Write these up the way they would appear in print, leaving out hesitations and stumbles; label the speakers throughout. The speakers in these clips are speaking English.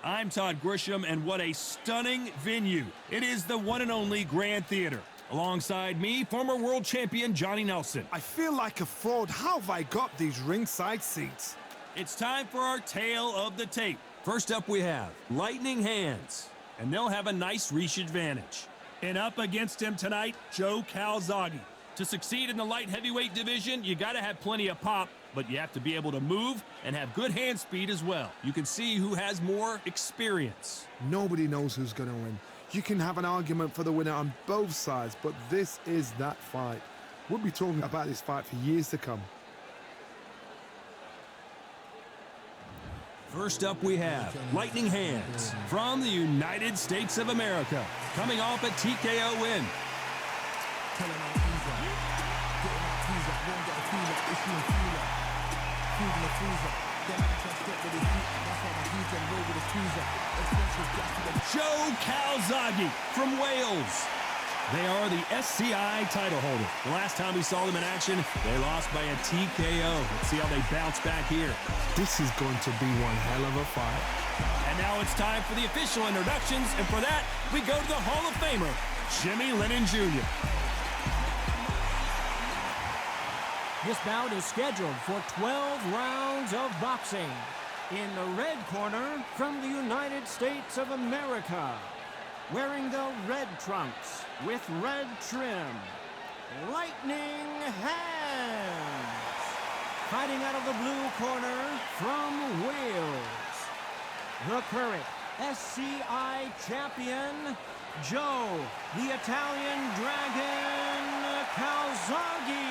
Speaker 1: I'm Todd Grisham, and what a stunning venue. It is the one and only Grand Theater. Alongside me, former world champion Johnny Nelson.
Speaker 2: I feel like a fraud. How have I got these ringside seats?
Speaker 1: It's time for our tale of the tape. First up we have Lightning Hands, and they'll have a nice reach advantage. And up against him tonight, Joe CALZAGHE. To succeed in the light heavyweight division, you gotta have plenty of pop, but you have to be able to move and have good hand speed as well. You can see who has more experience.
Speaker 2: Nobody knows who's gonna win. You can have an argument for the winner on both sides, but this is that fight. We'll be talking about this fight for years to come.
Speaker 1: First up we have Lightning Hands from the United States of America, coming off a TKO win. Joe CALZAGHE from Wales. They are the SCI title holder. The last time we saw them in action, they lost by a TKO. Let's see how they bounce back here.
Speaker 2: This is going to be one hell of a fight.
Speaker 1: And now it's time for the official introductions, and for that, we go to the Hall of Famer, Jimmy Lennon Jr.
Speaker 3: This bout is scheduled for 12 rounds of boxing. In the red corner, from the United States of America, wearing the red trunks with red trim, Lightning Hands. Fighting out of the blue corner, from Wales, the current SCI champion, Joe, the Italian Dragon CALZAGHE.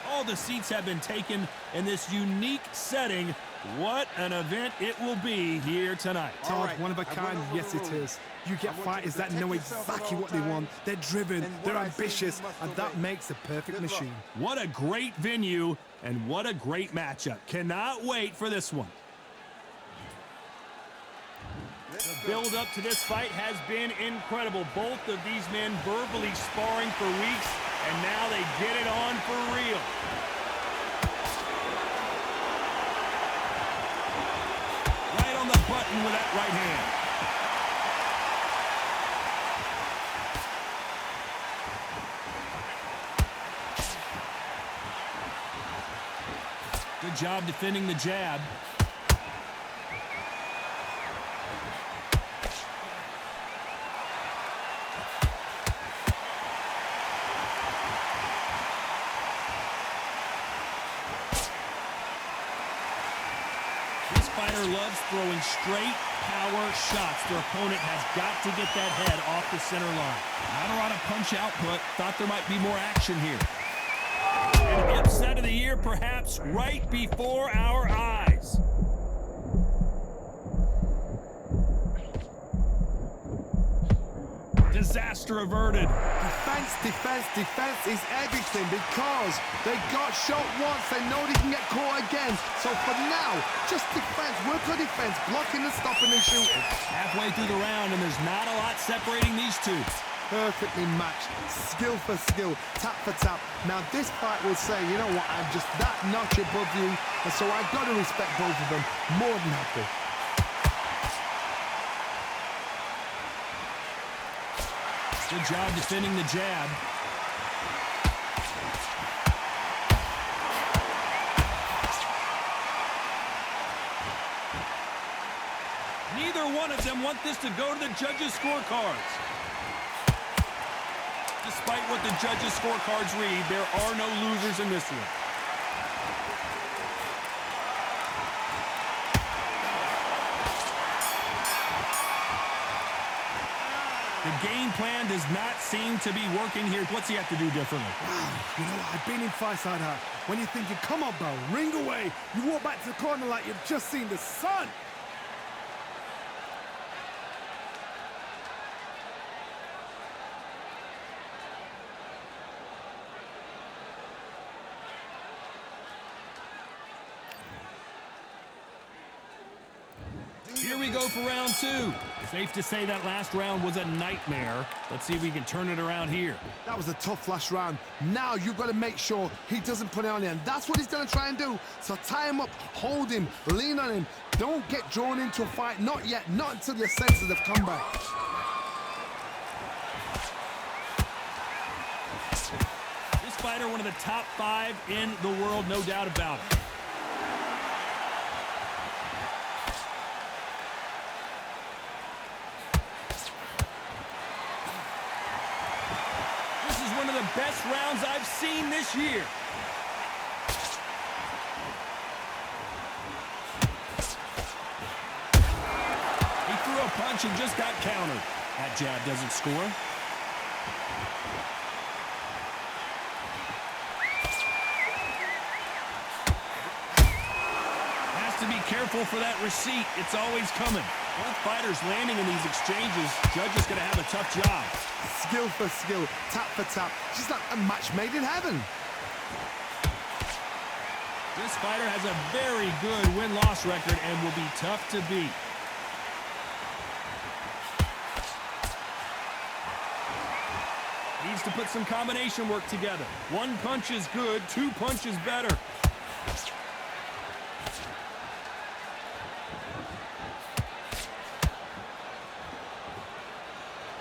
Speaker 1: All the seats have been taken in this unique setting. What an event it will be here tonight.
Speaker 2: Todd, one of a kind, yes it is. You get fighters that know exactly what they want. They're driven, they're ambitious, and that makes a perfect machine.
Speaker 1: What a great venue, and what a great matchup. Cannot wait for this one. The build-up to this fight has been incredible. Both of these men verbally sparring for weeks, and now they get it on for real. Right on the button with that right hand. Good job defending the jab. Fighter loves throwing straight power shots. Their opponent has got to get that head off the center line. Not a lot of punch output. Thought there might be more action here. An upset of the year, perhaps, right before our eyes. Disaster averted.
Speaker 2: Defense is everything because they got shot once. They know they can get caught again. So for now, just defense, work on defense, blocking and stopping and shooting.
Speaker 1: Halfway through the round, and there's not a lot separating these two.
Speaker 2: Perfectly matched, skill for skill, tap for tap. Now this fight will say, you know what, I'm just that notch above you, and so I've got to respect both of them more than happy.
Speaker 1: Good job defending the jab. Neither one of them want this to go to the judges' scorecards. Despite what the judges' scorecards read, there are no losers in this one. The game plan does not seem to be working here. What's he have to do differently?
Speaker 2: Wow, you know what? I've been in fights like that. When you're thinking, come on, Bell, ring away. You walk back to the corner like you've just seen the sun.
Speaker 1: Here we we go for round two. Safe to say that last round was a nightmare. Let's see if we can turn it around here.
Speaker 2: That was a tough last round. Now you've got to make sure he doesn't put it on you, and that's what he's going to try and do. So tie him up, hold him, lean on him. Don't get drawn into a fight. Not yet. Not until your senses have come back.
Speaker 1: This fighter, one of the top 5 in the world, no doubt about it. This is one of the best rounds I've seen this year. He threw a punch and just got countered. That jab doesn't score. To be careful for that receipt. It's always coming. Both fighters landing in these exchanges. Judge is going to have a tough job.
Speaker 2: Skill for skill, tap for tap. Just like a match made in heaven.
Speaker 1: This fighter has a very good win-loss record and will be tough to beat. Needs to put some combination work together. One punch is good, 2 punches better.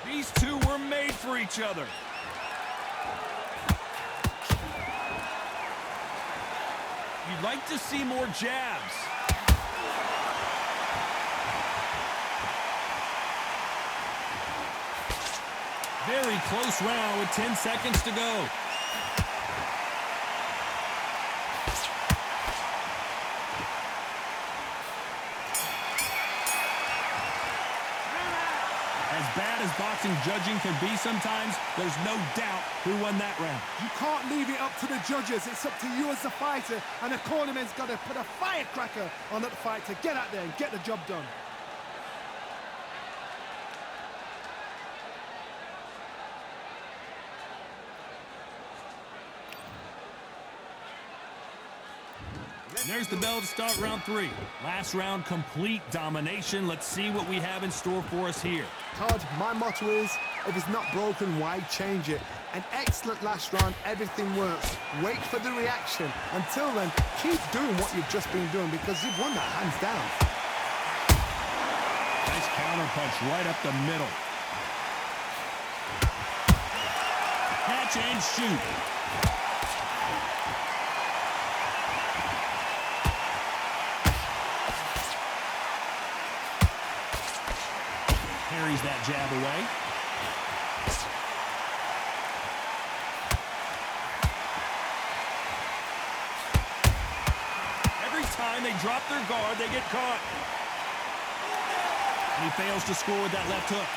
Speaker 1: These two were made for each other. You'd like to see more jabs. Very close round with 10 seconds to go. As bad as boxing judging can be sometimes, there's no doubt who won that round.
Speaker 2: You can't leave it up to the judges. It's up to you as the fighter, and the cornerman's got to put a firecracker on that fight to get out there and get the job done.
Speaker 1: And there's the bell to start round 3. Last round, complete domination. Let's see what we have in store for us here.
Speaker 2: Todd, my motto is, if it's not broken, why change it? An excellent last round, everything works. Wait for the reaction. Until then, keep doing what you've just been doing because you've won that hands down.
Speaker 1: Nice counter punch right up the middle. Catch and shoot. Parries that jab away. Every time they drop their guard, they get caught. And he fails to score with that left hook.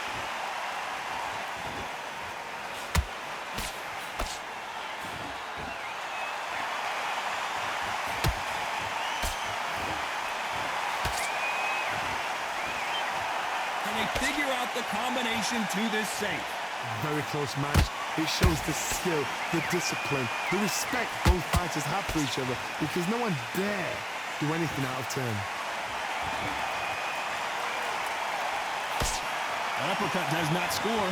Speaker 1: Figure out the combination to this safe.
Speaker 2: Very close match. It shows the skill, the discipline, the respect both fighters have for each other because no one dare do anything out of turn.
Speaker 1: That uppercut does not score.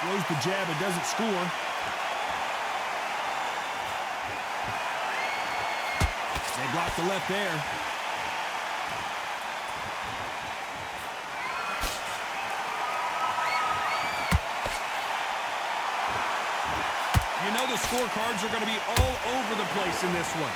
Speaker 1: Throws the jab, it doesn't score. They block the left there. You know the scorecards are going to be all over the place in this one.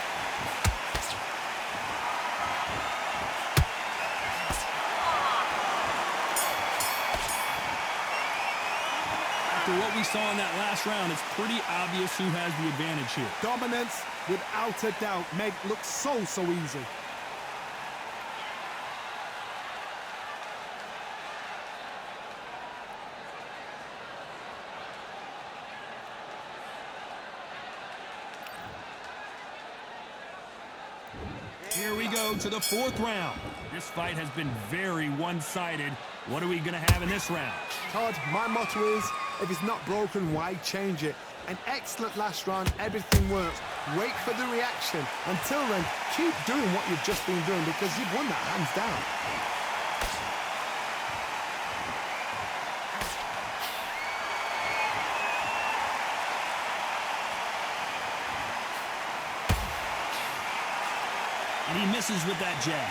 Speaker 1: After what we saw in that last round, it's pretty obvious who has the advantage here.
Speaker 2: Dominance, without a doubt, made look so easy.
Speaker 1: Here we go to the 4th round. This fight has been very one-sided. What are we going to have in this round?
Speaker 2: Todd, my motto is, If it's not broken, why change it? An excellent last round, everything works. Wait for the reaction. Until then, keep doing what you've just been doing because you've won that hands down.
Speaker 1: And he misses with that jab.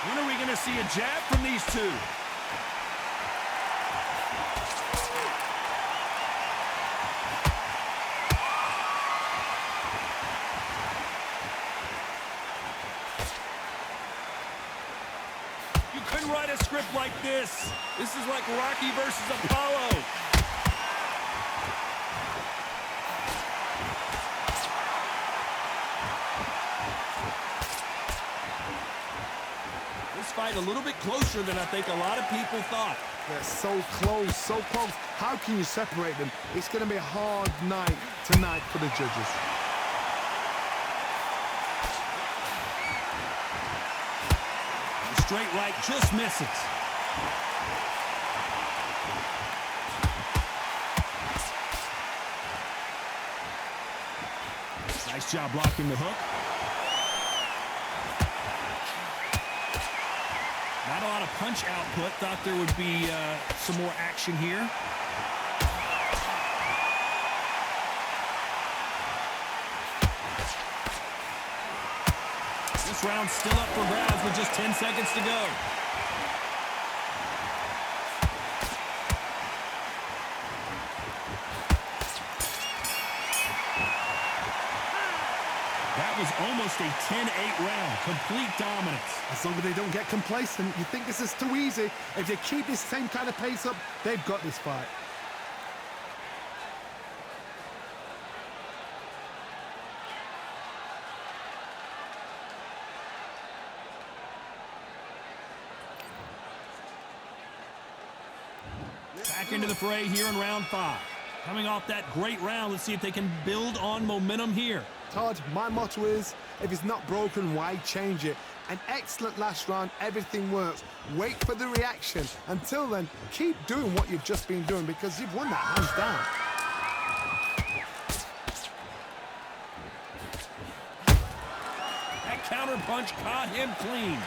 Speaker 1: When are we going to see a jab from these two? You couldn't write a script like this. This is like Rocky versus Apollo. Fight a little bit closer than I think a lot of people thought.
Speaker 2: They're so close, so close. How can you separate them? It's going to be a hard night tonight for the judges.
Speaker 1: The straight right just misses. Nice job blocking the hook. Not a lot of punch output. Thought there would be some more action here. This round's still up for grabs with just 10 seconds to go. That was almost a 10-8 round. Complete dominance.
Speaker 2: As long as they don't get complacent, you think this is too easy. If they keep this same kind of pace up, they've got this fight.
Speaker 1: Back into the fray here in round 5. Coming off that great round, let's see if they can build on momentum here.
Speaker 2: Todd, my motto is, if it's not broken, why change it? An excellent last round, everything works. Wait for the reaction. Until then, keep doing what you've just been doing because you've won that hands down.
Speaker 1: That counter punch caught him clean.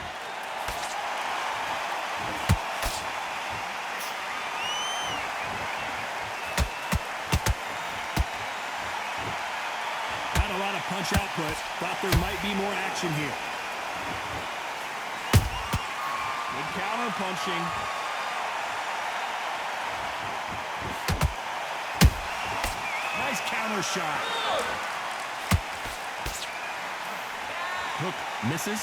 Speaker 1: Not a lot of punch output. Thought there might be more action here. Good counter punching. Nice counter shot. Hook misses.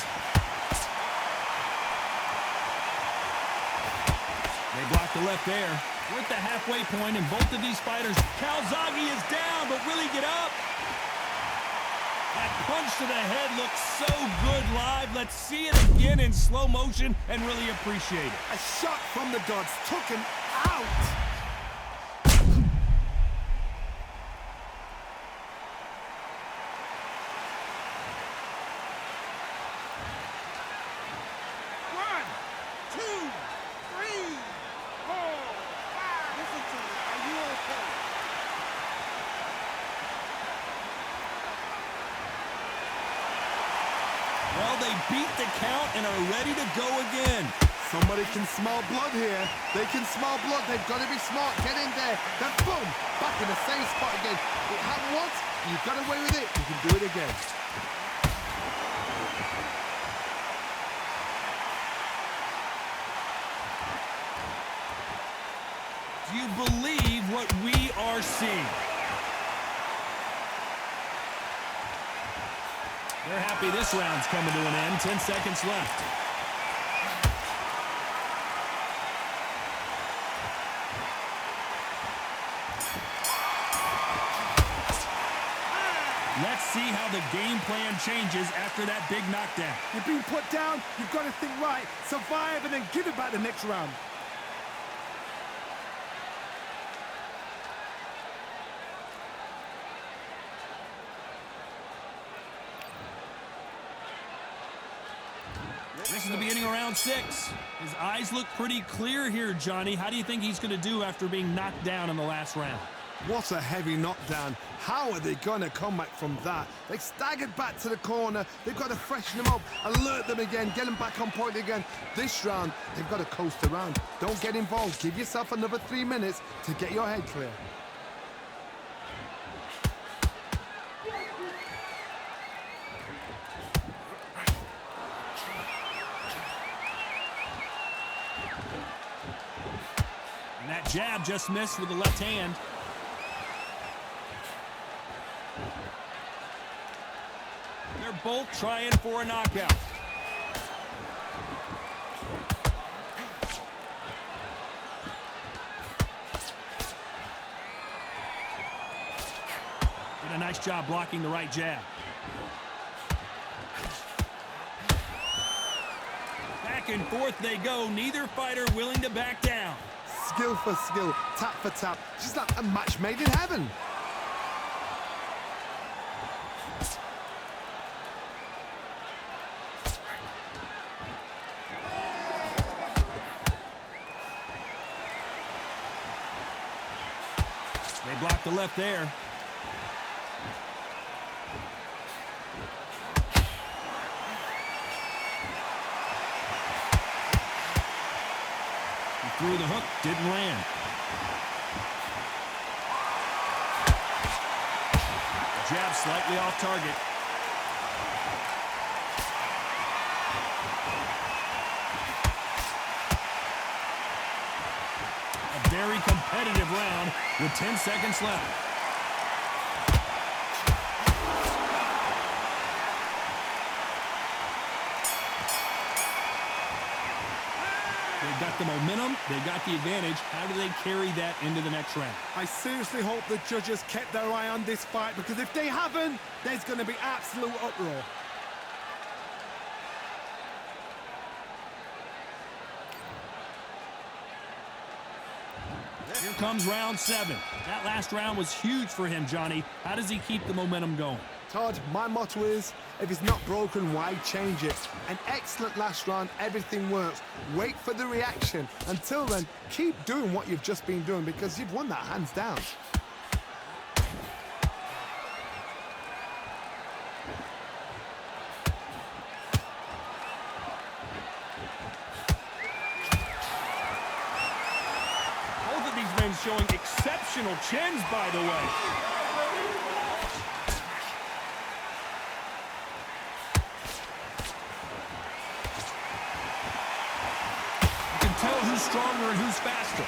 Speaker 1: They block the left there. We're at the halfway point, and both of these fighters, CALZAGHE is down, but will he get up? That punch to the head looks so good live. Let's see it again in slow motion and really appreciate it.
Speaker 2: A shot from the gods took him out.
Speaker 1: Well, they beat the count and are ready to go again.
Speaker 2: Somebody can smell blood here. They can smell blood. They've got to be smart. Get in there. Then boom, back in the same spot again. It happened once. You got away with it. You can do it again.
Speaker 1: Do you believe what we are seeing? They're happy this round's coming to an end. 10 seconds left. Let's see how the game plan changes after that big knockdown.
Speaker 2: You've been put down. You've got to think right. Survive and then give it back the next round.
Speaker 1: This is the beginning of round 6. His eyes look pretty clear here, Johnny. How do you think he's going to do after being knocked down in the last round?
Speaker 2: What a heavy knockdown. How are they going to come back from that? They staggered back to the corner. They've got to freshen them up, alert them again, get them back on point again. This round, they've got to coast around. Don't get involved. Give yourself another 3 minutes to get your head clear.
Speaker 1: And that jab just missed with the left hand. They're both trying for a knockout. Did a nice job blocking the right jab. Back and forth they go. Neither fighter willing to back down.
Speaker 2: Skill for skill, tap for tap. Just like a match made in heaven.
Speaker 1: They blocked the left there. He threw the hook, didn't land. Jab slightly off target. A very competitive round with 10 seconds left. They've got the momentum, they've got the advantage. How do they carry that into the next round?
Speaker 2: I seriously hope the judges kept their eye on this fight, because if they haven't, there's going to be absolute uproar.
Speaker 1: Here comes round 7. That last round was huge for him, Johnny. How does he keep the momentum going?
Speaker 2: Todd, my motto is, if it's not broken, why change it? An excellent last round, everything works. Wait for the reaction. Until then, keep doing what you've just been doing, because you've won that hands down.
Speaker 1: Both of these men showing exceptional chins, by the way. Tell who's stronger and who's faster.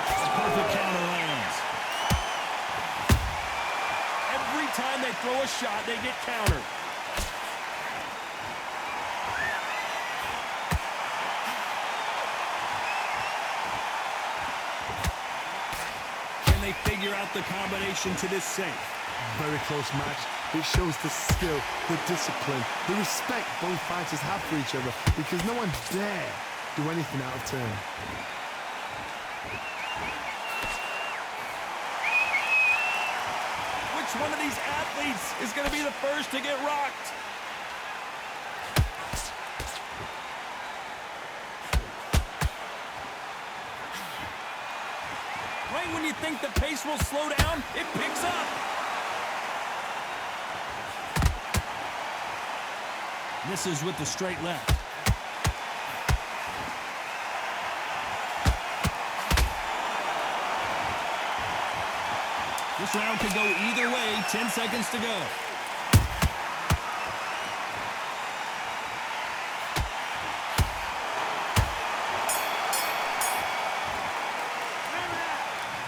Speaker 1: A perfect counter lands. Every time they throw a shot, they get countered. Can they figure out the combination to this safe?
Speaker 2: Very close match. It shows the skill, the discipline, the respect both fighters have for each other, because no one dare do anything out of turn.
Speaker 1: Which one of these athletes is going to be the first to get rocked? Right when you think the pace will slow down, it picks up. Misses with the straight left. This round could go either way. 10 seconds to go.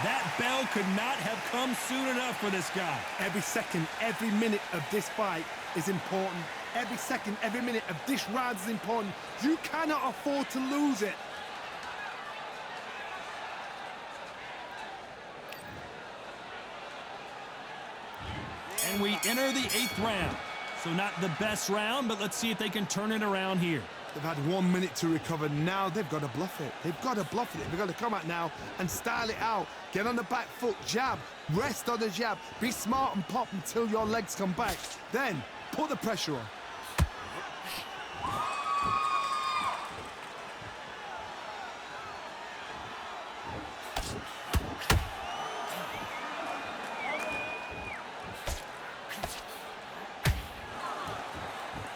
Speaker 1: That bell could not have come soon enough for this guy.
Speaker 2: Every second, every minute of this fight is important. Every second, every minute of this round is important. You cannot afford to lose it.
Speaker 1: And we enter the 8th round. So not the best round, but let's see if they can turn it around here.
Speaker 2: They've had 1 minute to recover. Now they've got to bluff it. They've got to bluff it. They've got to come out now and style it out. Get on the back foot, jab, rest on the jab. Be smart and pop until your legs come back. Then put the pressure on.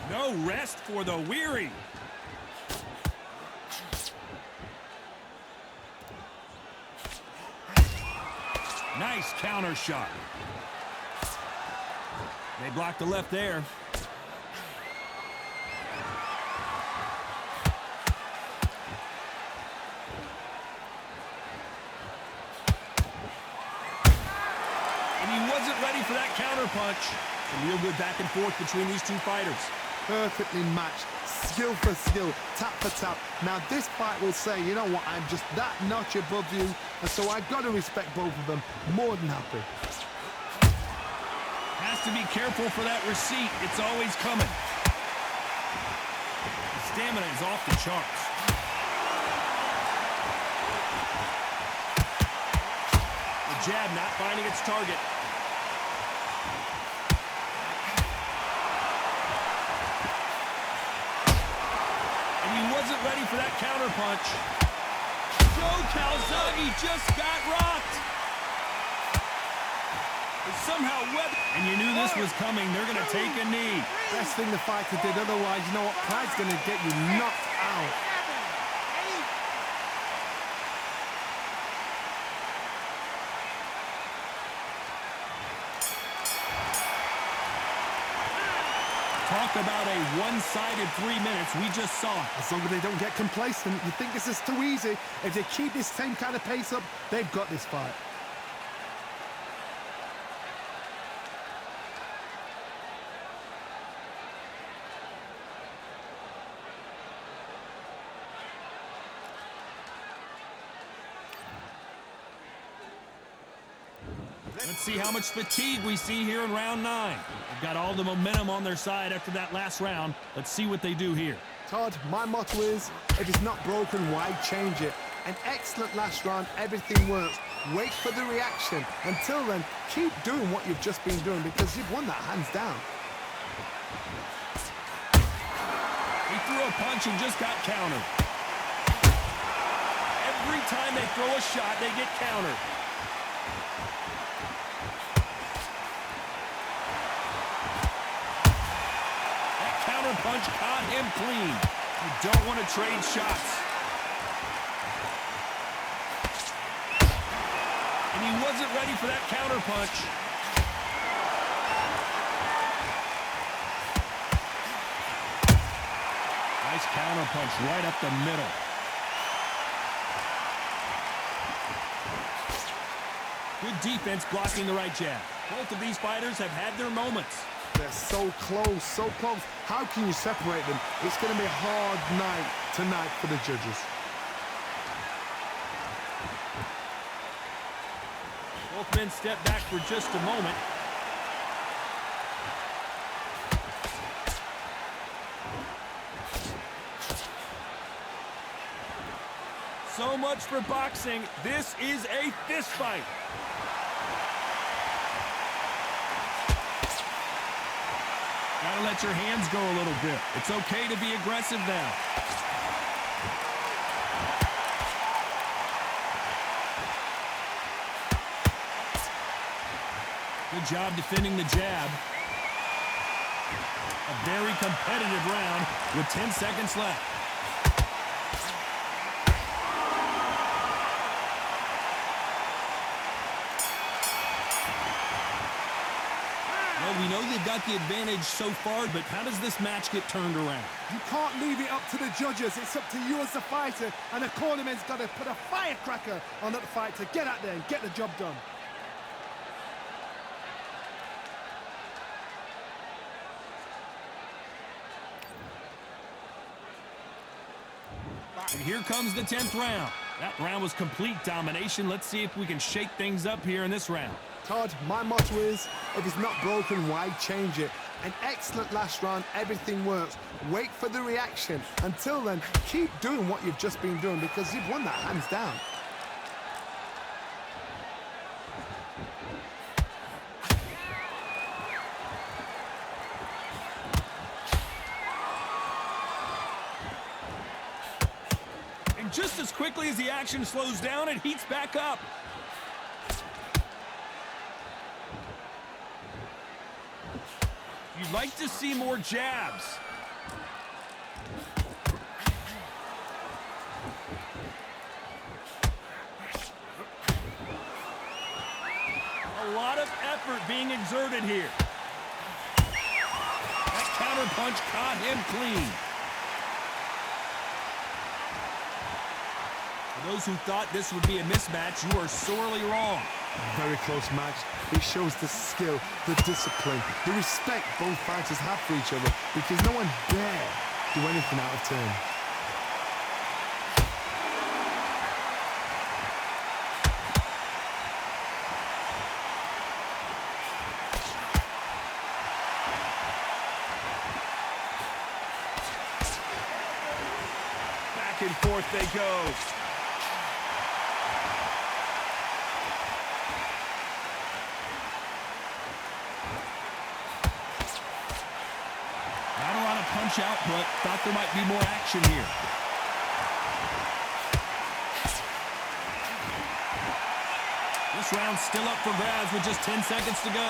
Speaker 1: No rest for the weary. Nice counter shot. They blocked the left there. And he wasn't ready for that counter punch. Some real good back and forth between these two fighters.
Speaker 2: Perfectly matched, skill for skill, tap for tap. Now this fight will say, you know what, I'm just that notch above you, and so I've got to respect both of them. More than happy.
Speaker 1: Has to be careful for that receipt. It's always coming. The stamina is off the charts. The jab not finding its target. And he wasn't ready for that counter punch. Joe Calzaghe just got rocked. Somehow and you knew this was coming. They're going to take a knee.
Speaker 2: Best thing the fighter did, otherwise, you know what? Pride's going to get you knocked out.
Speaker 1: Talk about a one-sided 3 minutes. We just saw it.
Speaker 2: As long as they don't get complacent, you think this is too easy. If they keep this same kind of pace up, they've got this fight.
Speaker 1: Let's see how much fatigue we see here in round 9. They've got all the momentum on their side after that last round. Let's see what they do here.
Speaker 2: Todd, my motto is, if it's not broken, why change it? An excellent last round, everything works. Wait for the reaction. Until then, keep doing what you've just been doing because you've won that hands down.
Speaker 1: He threw a punch and just got countered. Every time they throw a shot, they get countered. Punch caught him clean. You don't want to trade shots. And he wasn't ready for that counter punch. Nice counter punch right up the middle. Good defense blocking the right jab. Both of these fighters have had their moments.
Speaker 2: They're so close, so close. How can you separate them? It's going to be a hard night tonight for the judges.
Speaker 1: Both men step back for just a moment. So much for boxing. This is a fist fight. Gotta let your hands go a little bit. It's okay to be aggressive now. Good job defending the jab. A very competitive round with 10 seconds left. Well, we know they've got the advantage so far, but how does this match get turned around?
Speaker 2: You can't leave it up to the judges. It's up to you as the fighter, and the cornerman's got to put a firecracker on that fight to get out there and get the job done.
Speaker 1: And here comes the 10th round. That round was complete domination. Let's see if we can shake things up here in this round.
Speaker 2: Todd, my motto is, if it's not broken, why change it? An excellent last round, everything works. Wait for the reaction. Until then, keep doing what you've just been doing because you've won that hands down.
Speaker 1: And just as quickly as the action slows down, it heats back up. You'd like to see more jabs. lot of effort being exerted here. That counter punch caught him clean. For those who thought this would be a mismatch, you are sorely wrong.
Speaker 2: Very close match. It shows the skill, the discipline, the respect both fighters have for each other, because no one dare do anything out of turn.
Speaker 1: Back and forth they go. Punch output. Thought there might be more action here. This round's still up for grabs with just 10 seconds to go.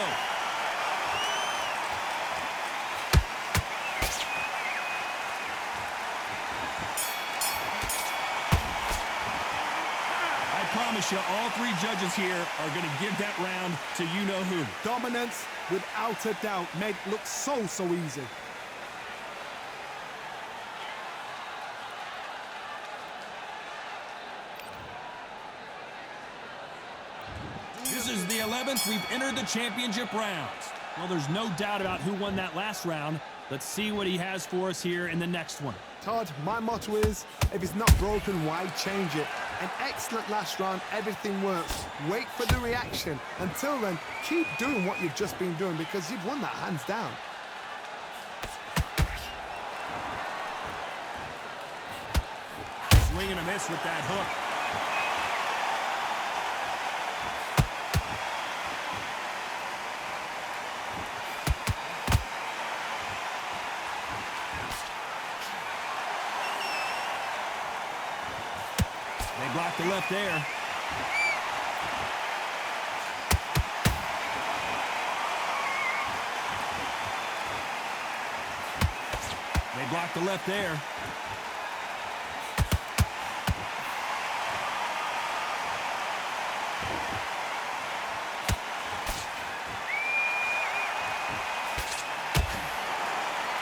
Speaker 1: I promise you, all three judges here are going to give that round to you-know-who.
Speaker 2: Dominance, without a doubt, made it look so easy.
Speaker 1: This is the 11th we've entered the championship rounds. Well, there's no doubt about who won that last round. Let's see what he has for us here in the next one.
Speaker 2: Todd, my motto is, if it's not broken, why change it? An excellent last round, everything works. Wait for the reaction. Until then, keep doing what you've just been doing, because you've won that hands down.
Speaker 1: Swing and a miss with that hook. They blocked the left there. They blocked the left there.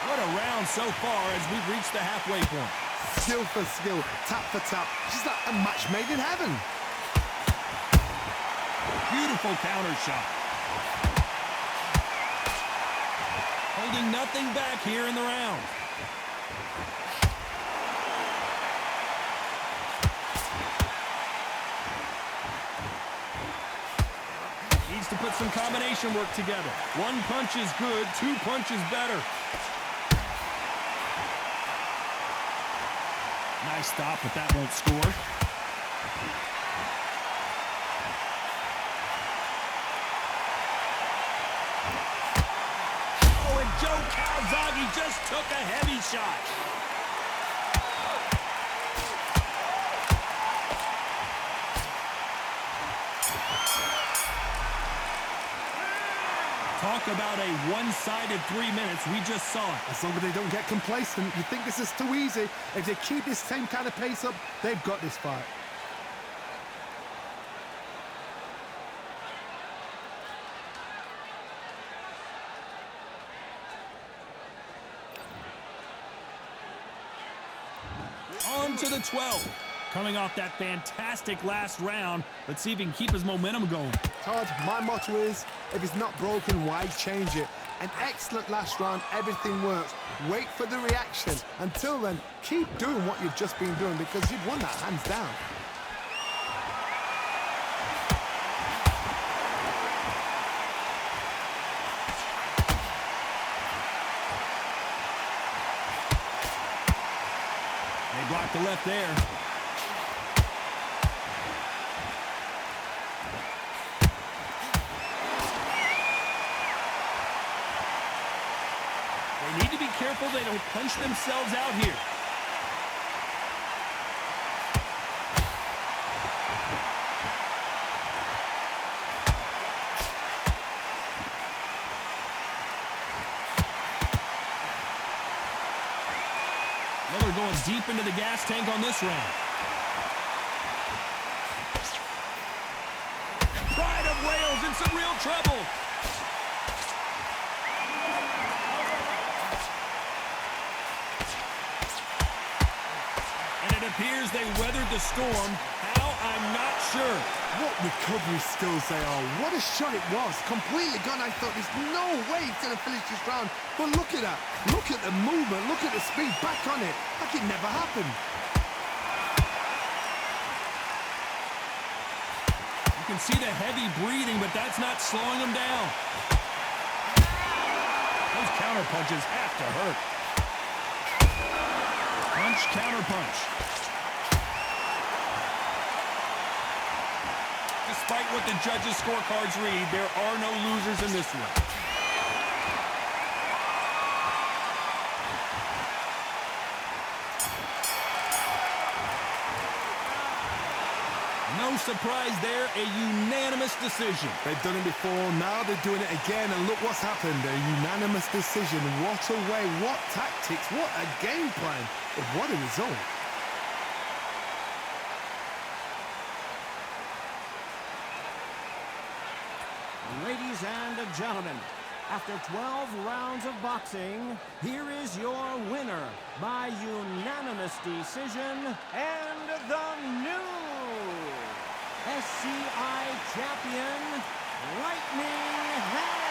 Speaker 1: What a round so far as we've reached the halfway point.
Speaker 2: Skill for skill, tap for tap, just like a match made in heaven.
Speaker 1: Beautiful counter shot. Holding nothing back here in the round. Needs to put some combination work together. One punch is good, two punches better. Nice stop, but that won't score. Oh, and Joe Calzaghe just took a heavy shot. Talk about a one-sided 3 minutes. We just saw it.
Speaker 2: As long as they don't get complacent, you think this is too easy. If they keep this same kind of pace up, they've got this fight.
Speaker 1: On to the 12th. Coming off that fantastic last round, let's see if he can keep his momentum going.
Speaker 2: Todd, my motto is, if it's not broken, why change it? An excellent last round, everything works. Wait for the reaction. Until then, keep doing what you've just been doing, because you've won that hands down.
Speaker 1: They blocked the left there. They need to be careful they don't punch themselves out here. Miller going deep into the gas tank on this round. Try to of Wales in some real trouble. And it appears they weathered the storm. How? I'm not sure.
Speaker 2: What recovery skills they are. What a shot it was. Completely gone. I thought there's no way he's going to finish this round. But look at that. Look at the movement. Look at the speed. Back on it. Like it never happened.
Speaker 1: You can see the heavy breathing, but that's not slowing him down. Those counter punches have to hurt. Punch, counter punch. Despite what the judges' scorecards read, there are no losers in this one. No surprise there, a unanimous decision.
Speaker 2: They've done it before, now they're doing it again, and look what's happened. A unanimous decision. What a way, what tactics, what a game plan, but what a result.
Speaker 3: Ladies and gentlemen, after 12 rounds of boxing, here is your winner by unanimous decision and the new SCI champion, Lightning Hands.